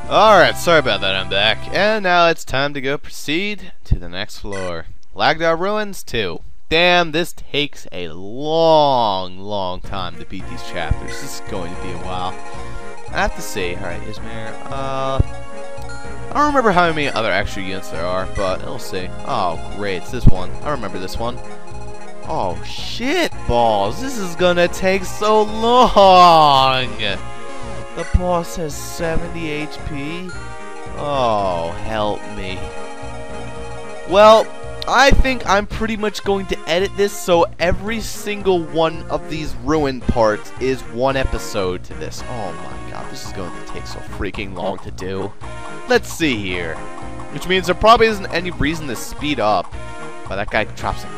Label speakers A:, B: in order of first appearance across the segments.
A: Alright, sorry about that, I'm back. And now it's time to go proceed to the next floor. Lagdou Ruins 2. Damn, this takes a long time to beat these chapters. This is going to be a while. I have to see. Alright, Ismir. I don't remember how many other extra units there are, but we'll see. Oh, great, it's this one. I remember this one. Oh, shit balls. This is gonna take so long. The boss has 70 HP? Oh, help me. Well, I think I'm pretty much going to edit this so every single one of these ruin parts is one episode to this. Oh my god, this is going to take so freaking long to do. Let's see here. Which means there probably isn't any reason to speed up. But that guy drops it.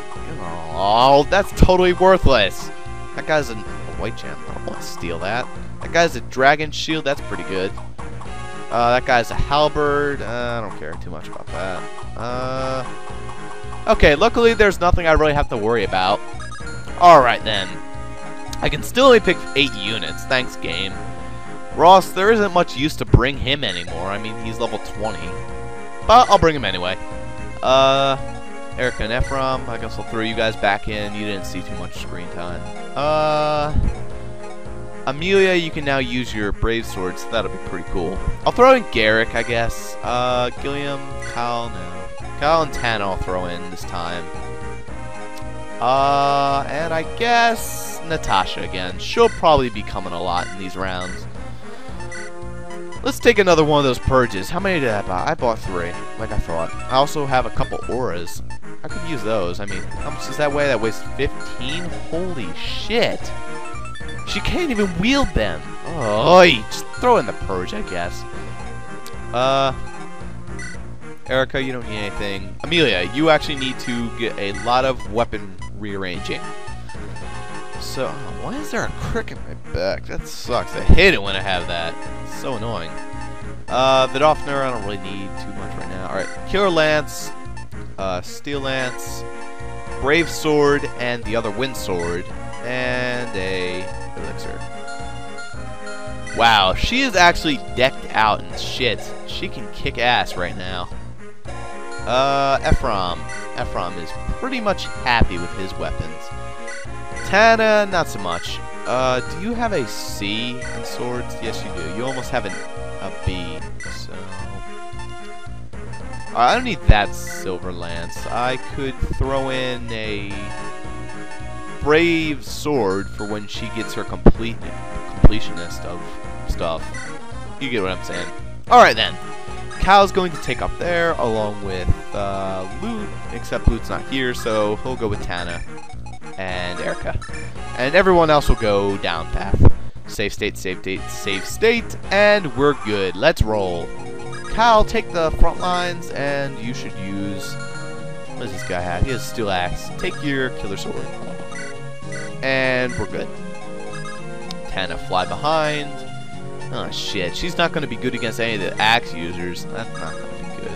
A: Oh, that's totally worthless. That guy's a white gem. I don't want to steal that. That guy's a dragon shield. That's pretty good. That guy's a halberd. I don't care too much about that. Okay, luckily there's nothing I really have to worry about. Alright then. I can still only pick 8 units. Thanks, game. Ross, there isn't much use to bring him anymore. I mean, he's level 20. But I'll bring him anyway. Erica and Ephraim, I guess I'll throw you guys back in. You didn't see too much screen time. Amelia, you can now use your brave sword, so that'll be pretty cool. I'll throw in Garrick, I guess. Gilliam, Kyle, no. Kyle and Tana I'll throw in this time. And I guess Natasha again. She'll probably be coming a lot in these rounds. Let's take another one of those purges. How many did I buy? I bought 3, like I thought. I also have a couple auras. I could use those. I mean, how much does that weigh? That weighs 15? Holy shit. She can't even wield them. Oh, just throw in the purge, I guess. Erica, you don't need anything. Amelia, you actually need to get a lot of weapon rearranging. So, why is there a crick in my back? That sucks. I hate it when I have that. It's so annoying. Vidofner, I don't really need too much right now. Alright, Killer Lance, Steel Lance, Brave Sword, and the other Wind Sword, and a Elixir. Wow, she is actually decked out in shit. She can kick ass right now. Ephraim. Ephraim is pretty much happy with his weapons. Tana, not so much. Do you have a C in swords? Yes, you do. You almost have a B. So, I don't need that silver lance. I could throw in a brave sword for when she gets her completionist of stuff. You get what I'm saying. Alright then. Cal's going to take up there along with Loot, except Loot's not here, so he'll go with Tana and Erica. And everyone else will go down path. Save state, save date, save state, and we're good. Let's roll. Cal, take the front lines, and you should use... What does this guy have? He has a steel axe. Take your killer sword. And we're good. Tana, fly behind. Oh shit, she's not going to be good against any of the axe users. That's not going to be good.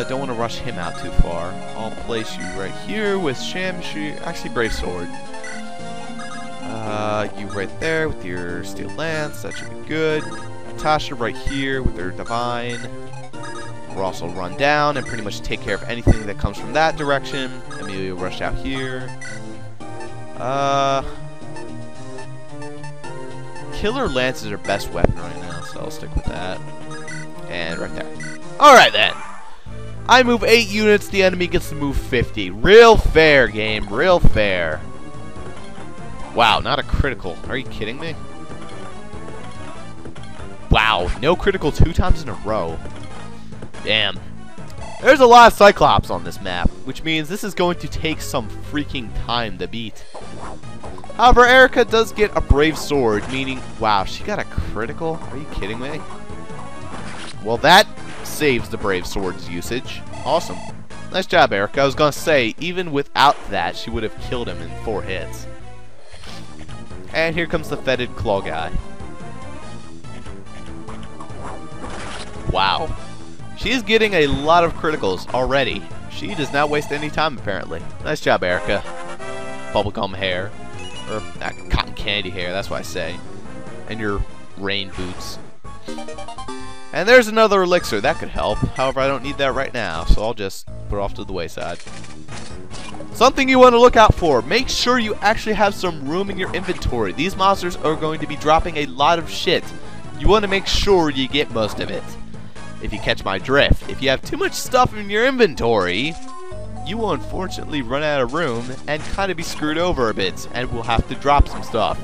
A: Don't want to rush him out too far. I'll place you right here with Shamshi. Actually, Brave Sword. You right there with your Steel Lance. That should be good. Natasha right here with her Divine. We'll also run down and pretty much take care of anything that comes from that direction. Amelia rush out here. Killer Lance is her best weapon right now, so I'll stick with that. And right there. Alright then. I move 8 units, the enemy gets to move 50. Real fair, game. Real fair. Wow, not a critical. Are you kidding me? Wow, no critical 2 times in a row. Damn. There's a lot of Cyclops on this map, which means this is going to take some freaking time to beat. However, Erica does get a Brave Sword, meaning... Wow, she got a critical? Are you kidding me? Well, that saves the Brave Sword's usage. Awesome. Nice job, Erica. I was going to say, even without that, she would have killed him in 4 hits. And here comes the fetid claw guy. Wow. She's getting a lot of criticals already. She does not waste any time, apparently. Nice job, Erica. Bubblegum hair. Or cotton candy hair, that's what I say. And your rain boots. And there's another elixir. That could help. However, I don't need that right now, so I'll just put it off to the wayside. Something you want to look out for. Make sure you actually have some room in your inventory. These monsters are going to be dropping a lot of shit. You want to make sure you get most of it. If you catch my drift. If you have too much stuff in your inventory, you will unfortunately run out of room and kind of be screwed over a bit, and will have to drop some stuff.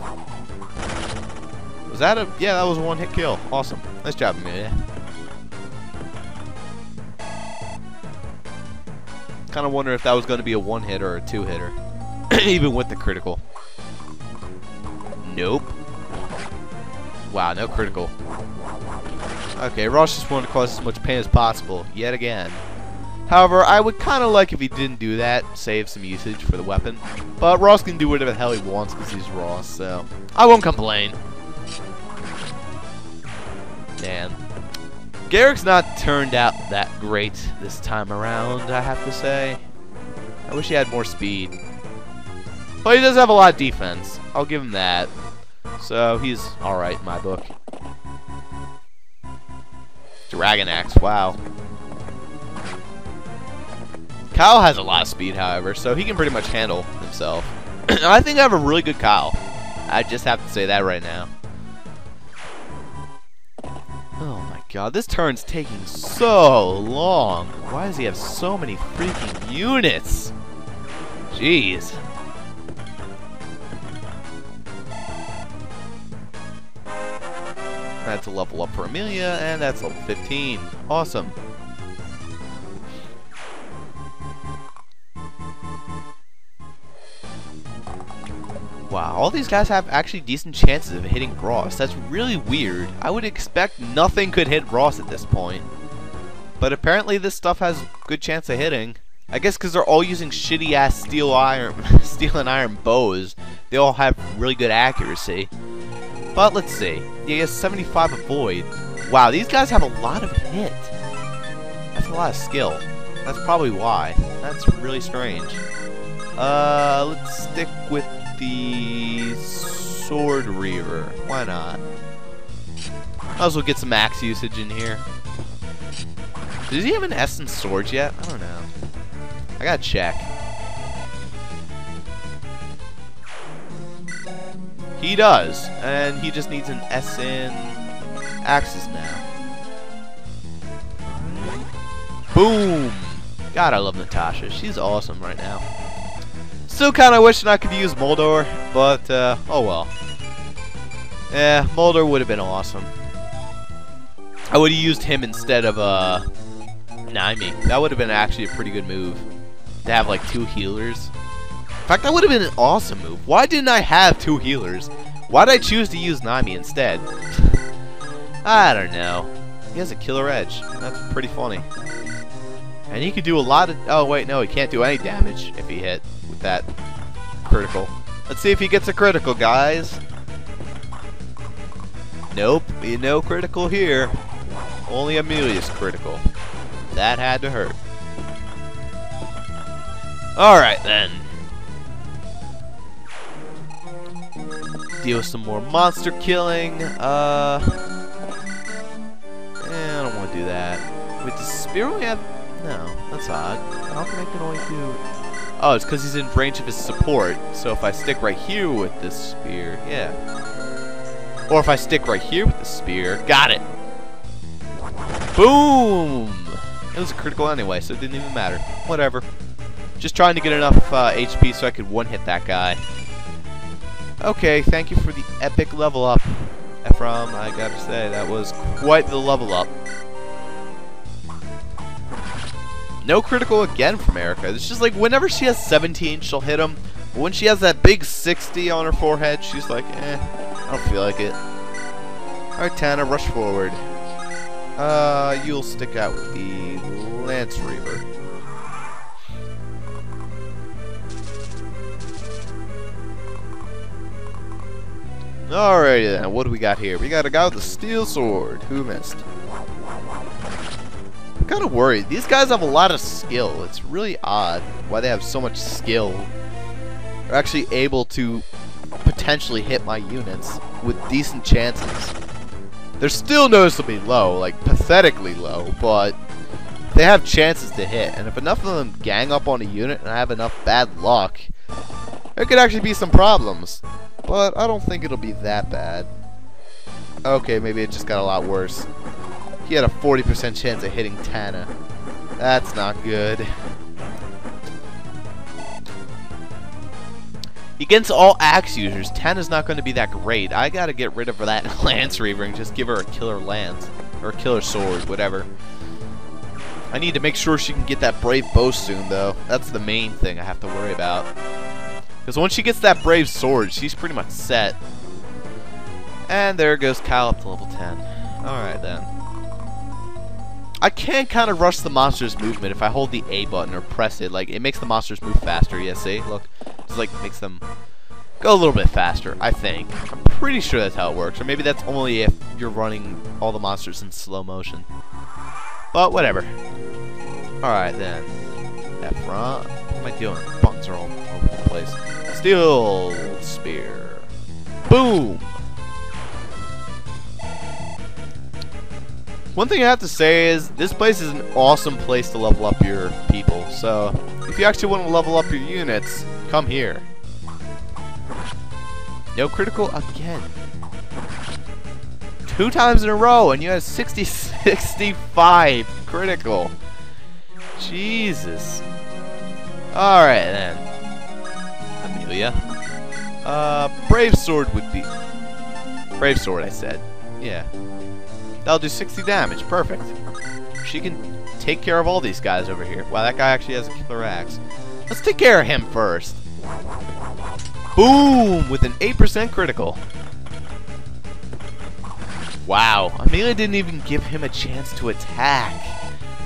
A: Was that a... yeah, that was a one-hit kill. Awesome. Nice job, man. Kind of wonder if that was going to be a one-hitter or a two-hitter. Even with the critical. Nope. Wow, no critical. Okay, Ross just wanted to cause as much pain as possible, yet again. However, I would kind of like if he didn't do that, save some usage for the weapon. But Ross can do whatever the hell he wants because he's Ross, so I won't complain. Damn. Garrick's not turned out that great this time around, I have to say. I wish he had more speed. But he does have a lot of defense. I'll give him that. So he's alright in my book. Dragon Axe, wow. Kyle has a lot of speed, however, so he can pretty much handle himself. I think I have a really good Kyle. I just have to say that right now. Oh my god, this turn's taking so long. Why does he have so many freaking units? Jeez. That's a level up for Amelia, and that's level 15. Awesome. Wow, all these guys have actually decent chances of hitting Ross. That's really weird. I would expect nothing could hit Ross at this point. But apparently this stuff has good chance of hitting. I guess because they're all using shitty-ass steel and iron bows. They all have really good accuracy. But let's see. He has 75 avoid. Wow, these guys have a lot of hit. That's a lot of skill. That's probably why. That's really strange. Let's stick with the Sword Reaver. Why not? Might as well get some axe usage in here. Does he have an Essence Swords yet? I don't know. I gotta check. He does, and he just needs an S in axes now. Boom! God, I love Natasha. She's awesome right now. Still kind of wishing I could use Moldor, but oh well. Yeah, Moldor would have been awesome. I would have used him instead of Naimi. That would have been actually a pretty good move to have like 2 healers. In fact, that would have been an awesome move. Why didn't I have 2 healers? Why did I choose to use Naimi instead? I don't know. He has a killer edge. That's pretty funny. And he could do a lot of... oh, wait, no. He can't do any damage if he hit with that critical. Let's see if he gets a critical, guys. Nope. No critical here. Only Amelia's critical. That had to hurt. Alright, then. Deal with some more monster killing. I don't want to do that. Wait, does Spear only have... no, that's odd. How can I can only do... oh, it's because he's in range of his support. So if I stick right here with this spear, yeah. Or if I stick right here with the spear, got it. Boom! It was a critical anyway, so it didn't even matter. Whatever. Just trying to get enough HP so I could one-hit that guy. Okay, thank you for the epic level up, Ephraim. I gotta say, that was quite the level up. No critical again from Erica. It's just like whenever she has 17, she'll hit him. But when she has that big 60 on her forehead, she's like, eh, I don't feel like it. Alright, Tana, rush forward. You'll stick out with the Lance Reaver. Alrighty then, what do we got here? We got a guy with a steel sword. Who missed? I'm kind of worried. These guys have a lot of skill. It's really odd why they have so much skill. They're actually able to potentially hit my units with decent chances. They're still noticeably low, like pathetically low, but they have chances to hit. And if enough of them gang up on a unit and I have enough bad luck, there could actually be some problems. But I don't think it'll be that bad. Okay, maybe it just got a lot worse. He had a 40% chance of hitting Tana. That's not good. Against all axe users, Tana's not going to be that great. I gotta get rid of that Lance Reaver and just give her a killer lance. Or a killer sword, whatever. I need to make sure she can get that brave bow soon, though. That's the main thing I have to worry about. Because once she gets that brave sword, she's pretty much set. And there goes Kyle up to level 10. Alright then. I can kind of rush the monster's movement if I hold the A button or press it. Like, it makes the monsters move faster. Yeah, see? Look. Just, like, makes them go a little bit faster, I think. I'm pretty sure that's how it works. Or maybe that's only if you're running all the monsters in slow motion. But, whatever. Alright, then. That front. What am I doing? Buttons are all over the place. Steel Spear. Boom! One thing I have to say is, this place is an awesome place to level up your people. So, if you actually want to level up your units, come here. No critical again. 2 times in a row, and you had 65 critical. Jesus. Alright then. Amelia. Brave Sword would be... Brave Sword, I said. Yeah. That'll do 60 damage. Perfect. She can take care of all these guys over here. Wow, that guy actually has a killer axe. Let's take care of him first. Boom! With an 8% critical. Wow. Amelia didn't even give him a chance to attack.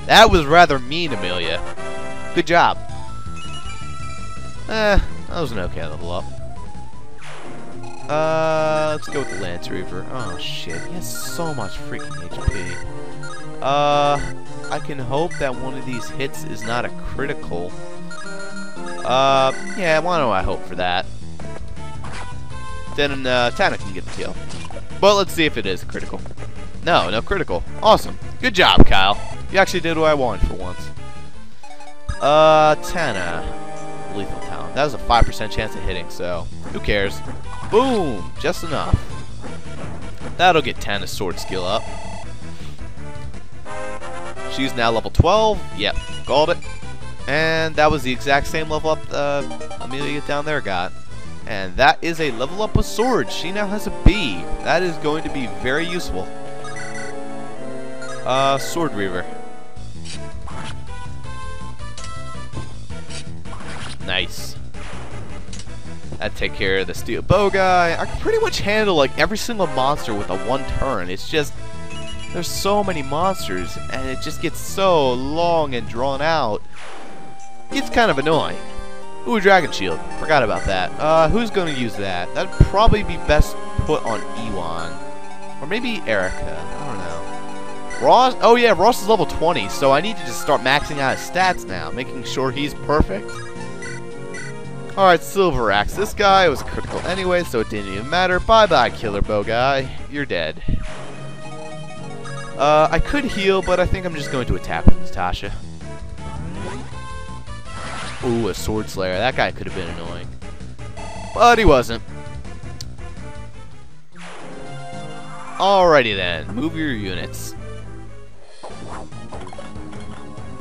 A: That was rather mean, Amelia. Good job. That was an okay level up. Let's go with the Lance Reaver. Oh shit, he has so much freaking HP. I can hope that one of these hits is not a critical. Yeah, why don't I hope for that? Then Tana can get the kill. But let's see if it is critical. No, no critical. Awesome. Good job, Kyle. You actually did what I wanted for once. Tana. Lethal Talent. That was a 5% chance of hitting, so who cares? Boom! Just enough. That'll get Tana's sword skill up. She's now level 12. Yep, called it. And that was the exact same level up Amelia down there got. And that is a level up with sword. She now has a B. That is going to be very useful. Sword Reaver. Nice. That'd take care of the steel bow guy. I can pretty much handle like every single monster with a 1 turn. It's just there's so many monsters and it just gets so long and drawn out. It's kind of annoying. Ooh, Dragon Shield. Forgot about that. Who's going to use that? That'd probably be best put on Ewan. Or maybe Erica. I don't know. Ross? Oh yeah, Ross is level 20, so I need to just start maxing out his stats now, making sure he's perfect. Alright, Silver Axe. This guy was critical anyway, so it didn't even matter. Bye-bye, Killer Bow guy. You're dead. I could heal, but I think I'm just going to attack with Natasha. Ooh, a Sword Slayer. That guy could have been annoying. But he wasn't. Alrighty then. Move your units.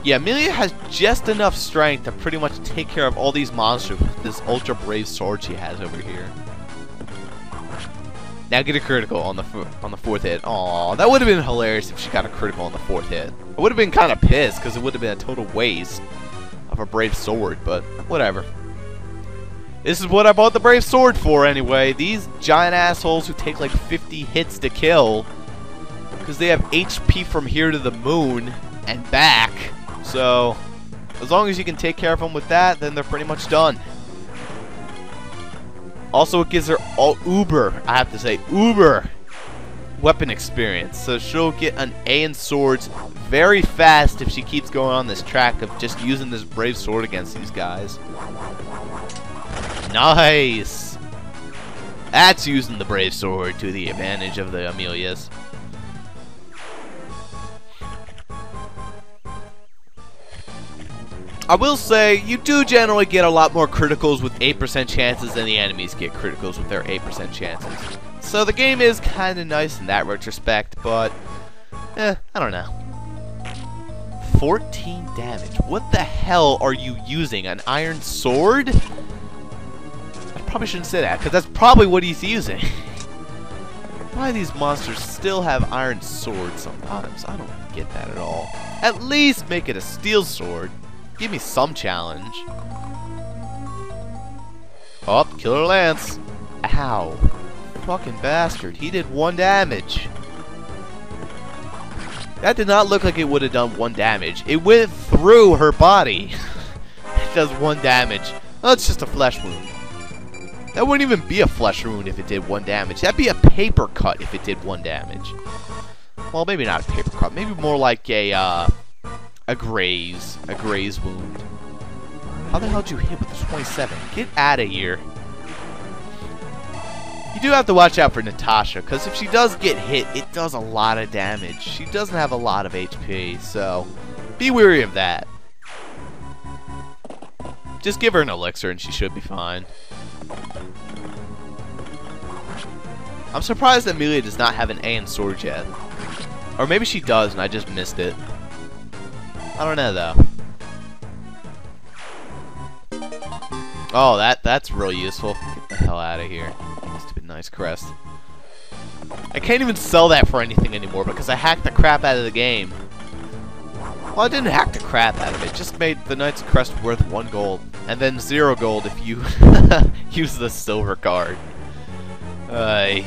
A: Yeah, Amelia has just enough strength to pretty much take care of all these monsters with this ultra brave sword she has over here. Now get a critical on the 4th hit. Aw, that would have been hilarious if she got a critical on the 4th hit. I would have been kind of pissed because it would have been a total waste of a brave sword, but whatever. This is what I bought the brave sword for anyway. These giant assholes who take like 50 hits to kill because they have HP from here to the moon and back. So, as long as you can take care of them with that, then they're pretty much done. Also, it gives her all uber, I have to say, uber weapon experience. So she'll get an A in swords very fast if she keeps going on this track of just using this brave sword against these guys. Nice! That's using the brave sword to the advantage of the Amelias. I will say, you do generally get a lot more criticals with 8% chances than the enemies get criticals with their 8% chances. So the game is kind of nice in that retrospect, but, I don't know. 14 damage. What the hell are you using? An iron sword? I probably shouldn't say that, because that's probably what he's using. Why do these monsters still have iron swords sometimes? I don't get that at all. At least make it a steel sword. Give me some challenge. Oh, Killer Lance. Ow. Fucking bastard. He did 1 damage. That did not look like it would have done 1 damage. It went through her body. It does 1 damage. Oh, it's just a flesh wound. That wouldn't even be a flesh wound if it did 1 damage. That'd be a paper cut if it did 1 damage. Well, maybe not a paper cut. Maybe more like a graze wound. How the hell did you hit with the 27? Get out of here. You do have to watch out for Natasha, because if she does get hit, it does a lot of damage. She doesn't have a lot of HP, so be wary of that. Just give her an elixir and she should be fine. I'm surprised that Amelia does not have an A in swords yet. Or maybe she does and I just missed it. I don't know though. Oh, that's really useful. Get the hell out of here. Stupid nice crest. I can't even sell that for anything anymore because I hacked the crap out of the game. Well, I didn't hack the crap out of it. Just made the Knight's Crest worth 1 gold. And then 0 gold if you use the silver card. The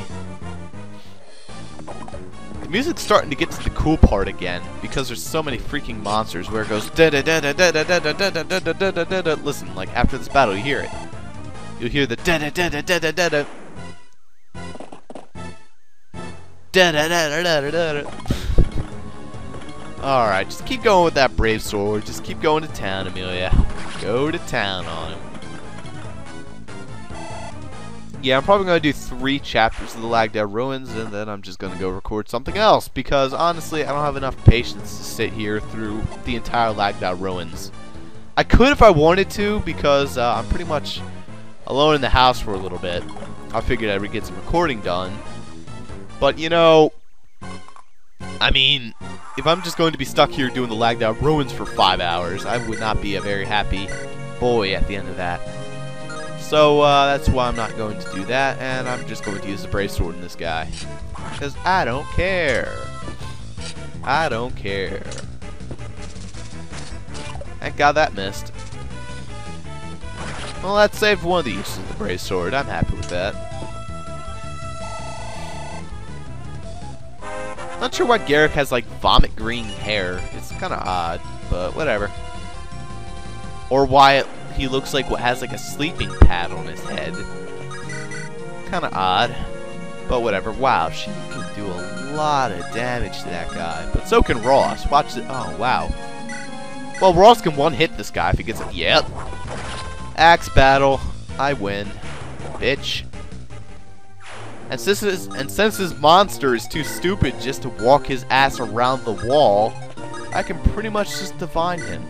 A: music's starting to get to the cool part again because there's so many freaking monsters where it goes da da da da da da da da da da da da da da. Listen, like after this battle, you hear it. You'll hear the da da da da da da da da da da da da da da. All right, just keep going with that brave sword. Just keep going to town, Amelia. Go to town on him. Yeah, I'm probably going to do 3 chapters of the Lagdou Ruins, and then I'm just going to go record something else, because honestly, I don't have enough patience to sit here through the entire Lagdou Ruins. I could if I wanted to, because I'm pretty much alone in the house for a little bit. I figured I would get some recording done. But, you know, I mean, if I'm just going to be stuck here doing the Lagdou Ruins for 5 hours, I would not be a very happy boy at the end of that. So, that's why I'm not going to do that, and I'm just going to use the brave sword in this guy. Because I don't care. I don't care. Thank God that missed. Well, that saved one of the uses of the brave sword. I'm happy with that. Not sure why Garrick has, like, vomit green hair. It's kind of odd, but whatever. Or why he looks like what has like a sleeping pad on his head. Kind of odd, but whatever. Wow, she can do a lot of damage to that guy, but so can Ross. Watch it. Oh wow. Well, Ross can one-hit this guy if he gets it. Yep. Axe battle. I win, bitch. And since his monster is too stupid just to walk his ass around the wall, I can pretty much just divine him.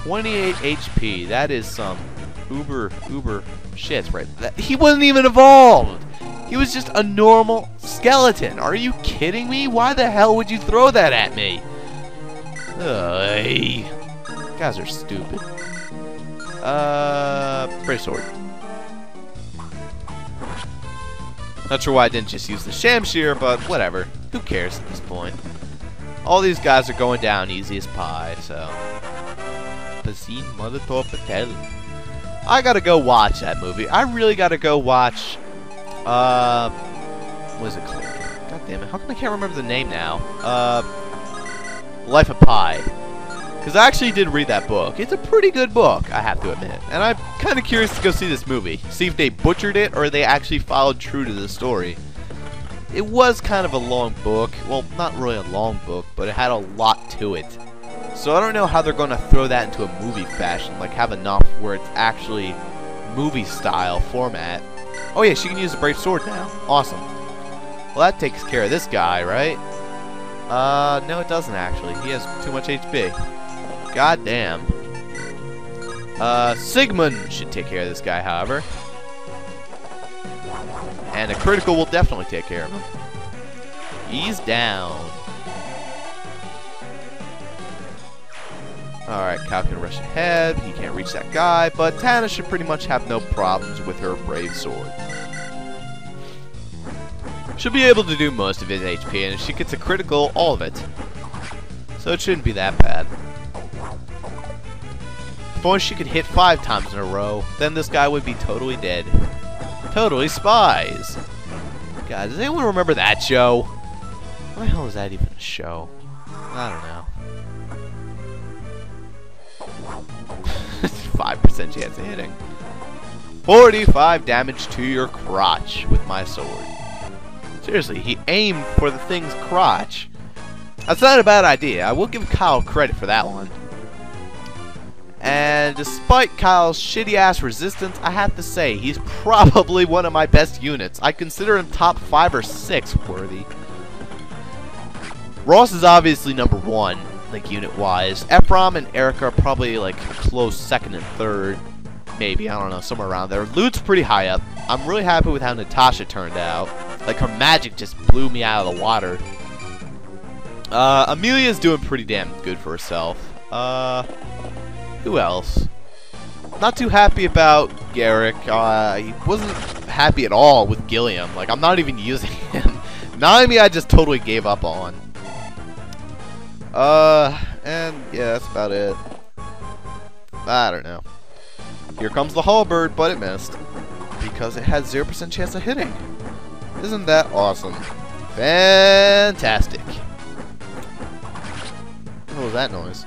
A: 28 HP. That is some uber shit right there. He wasn't even evolved. He was just a normal skeleton. Are you kidding me? Why the hell would you throw that at me? You guys are stupid. Brave sword. Not sure why I didn't just use the Shamshir, but whatever. Who cares at this point? All these guys are going down easy as pie, so. I gotta go watch that movie. I really gotta go watch, what is it called? God damn it, how come I can't remember the name now? Life of Pi. Because I actually did read that book. It's a pretty good book, I have to admit. And I'm kind of curious to go see this movie. See if they butchered it or they actually followed true to the story. It was kind of a long book. Well, not really a long book, but it had a lot to it. So I don't know how they're going to throw that into a movie fashion, like have enough where it's actually movie-style format. Oh yeah, she can use the brave sword now. Awesome. Well, that takes care of this guy, right? No it doesn't actually. He has too much HP. God damn. Sigmund should take care of this guy, however. And a critical will definitely take care of him. He's down. Alright, Kyle can rush ahead. He can't reach that guy, but Tana should pretty much have no problems with her brave sword. She'll be able to do most of his HP, and if she gets a critical, all of it. So it shouldn't be that bad. If only she could hit 5 times in a row, then this guy would be totally dead. Totally Spies! God, does anyone remember that show? What the hell is that even a show? I don't know. 5% chance of hitting. 45 damage to your crotch with my sword. Seriously, he aimed for the thing's crotch. That's not a bad idea. I will give Kyle credit for that one. And despite Kyle's shitty-ass resistance, I have to say, he's probably one of my best units. I consider him top 5 or 6 worthy. Ross is obviously number 1, like, unit-wise. Ephraim and Erica are probably, like, close 2nd and 3rd. Maybe, I don't know, somewhere around there. Lute's pretty high up. I'm really happy with how Natasha turned out. Like, her magic just blew me out of the water. Amelia's doing pretty damn good for herself. Who else? Not too happy about Garrick. He wasn't happy at all with Gilliam. Like, I'm not even using him. Naomi I just totally gave up on. And yeah, that's about it. I don't know. Here comes the halberd, but it missed. Because it had 0% chance of hitting. Isn't that awesome? Fantastic. What was that noise?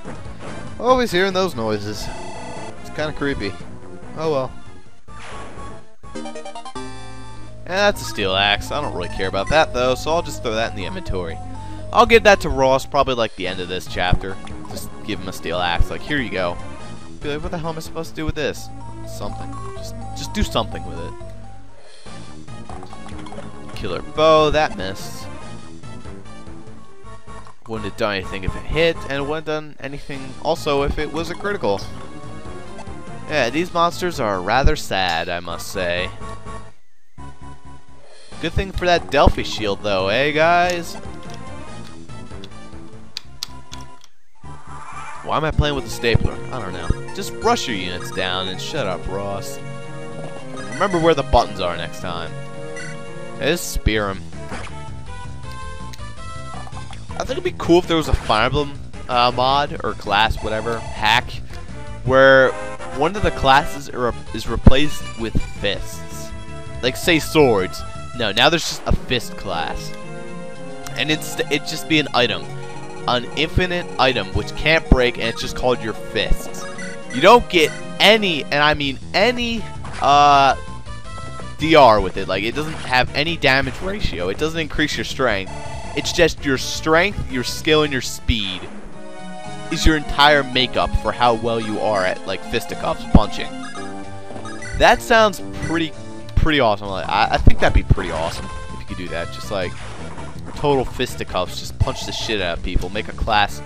A: Always hearing those noises. It's kind of creepy. Oh well. And that's a steel axe. I don't really care about that though, so I'll just throw that in the inventory. I'll give that to Ross probably like the end of this chapter. Just give him a steel axe. Like, here you go. Be like, what the hell am I supposed to do with this? Something. Just do something with it. Killer bow. That missed. Wouldn't have done anything if it hit, and it wouldn't have done anything also if it was a critical. Yeah, these monsters are rather sad, I must say. Good thing for that Delphi shield, though, eh, guys? Why am I playing with a stapler? I don't know. Just rush your units down and shut up, Ross. Remember where the buttons are next time. Just spear him. I think it'd be cool if there was a Fire Emblem mod, or class, whatever, hack, where one of the classes is replaced with fists. Like, say, swords. No, now there's just a fist class. And it'd just be an item. An infinite item, which can't break, and it's just called your fists. You don't get any, and I mean any, DR with it. Like, it doesn't have any damage ratio. It doesn't increase your strength. It's just your strength, your skill, and your speed is your entire makeup for how well you are at, like, fisticuffs punching. That sounds pretty awesome. Like, I think that'd be pretty awesome if you could do that. Just, like, total fisticuffs. Just punch the shit out of people. Make a class,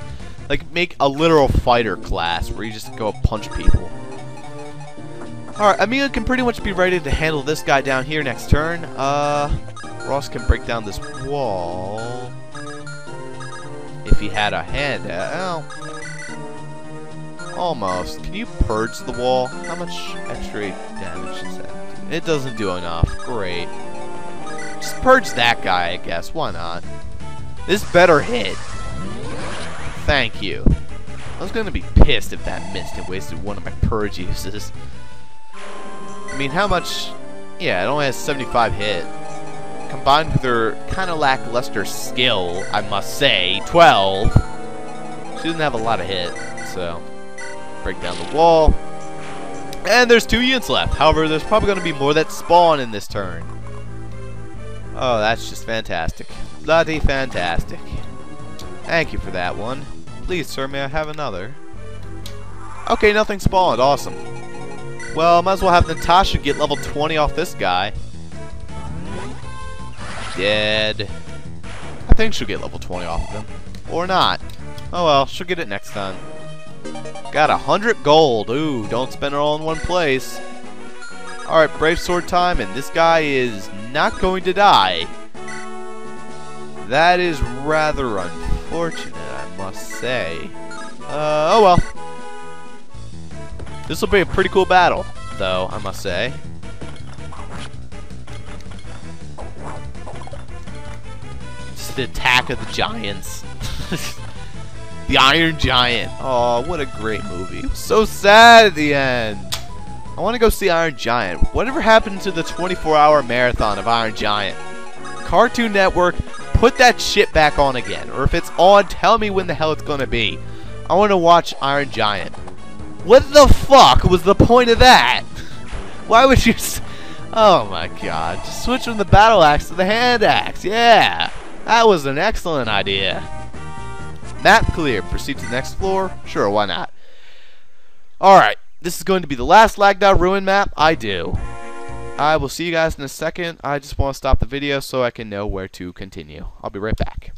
A: like, make a literal fighter class where you just go punch people. Alright, Amelia can pretty much be ready to handle this guy down here next turn. Ross can break down this wall if he had a hand out. Oh. Almost. Can you purge the wall? How much extra damage is that? It doesn't do enough. Great. Just purge that guy, I guess. Why not? This better hit. Thank you. I was going to be pissed if that missed and wasted one of my purge uses. I mean, how much? Yeah, it only has 75 hit. Combined with her kind of lackluster skill, I must say, 12. She doesn't have a lot of hit, so break down the wall. And there's 2 units left. However, there's probably going to be more that spawn in this turn. Oh, that's just fantastic. Bloody fantastic. Thank you for that one. Please, sir, may I have another? Okay, nothing spawned. Awesome. Well, might as well have Natasha get level 20 off this guy. Dead. I think she'll get level 20 off of him. Or not. Oh well, she'll get it next time. Got 100 gold. Ooh, don't spend it all in one place. Alright, Brave Sword time, and this guy is not going to die. That is rather unfortunate, I must say. Oh well. This will be a pretty cool battle, though, I must say. Just the attack of the giants. The Iron Giant. Oh, what a great movie. It was so sad at the end. I want to go see Iron Giant. Whatever happened to the 24-hour marathon of Iron Giant? Cartoon Network, put that shit back on again. Or if it's on, tell me when the hell it's going to be. I want to watch Iron Giant. What the fuck was the point of that? Why would you... Oh my god. Just switch from the battle axe to the hand axe. Yeah. That was an excellent idea. Map clear. Proceed to the next floor? Sure, why not? Alright. This is going to be the last Lagdou Ruin map I do. I will see you guys in a second. I just want to stop the video so I can know where to continue. I'll be right back.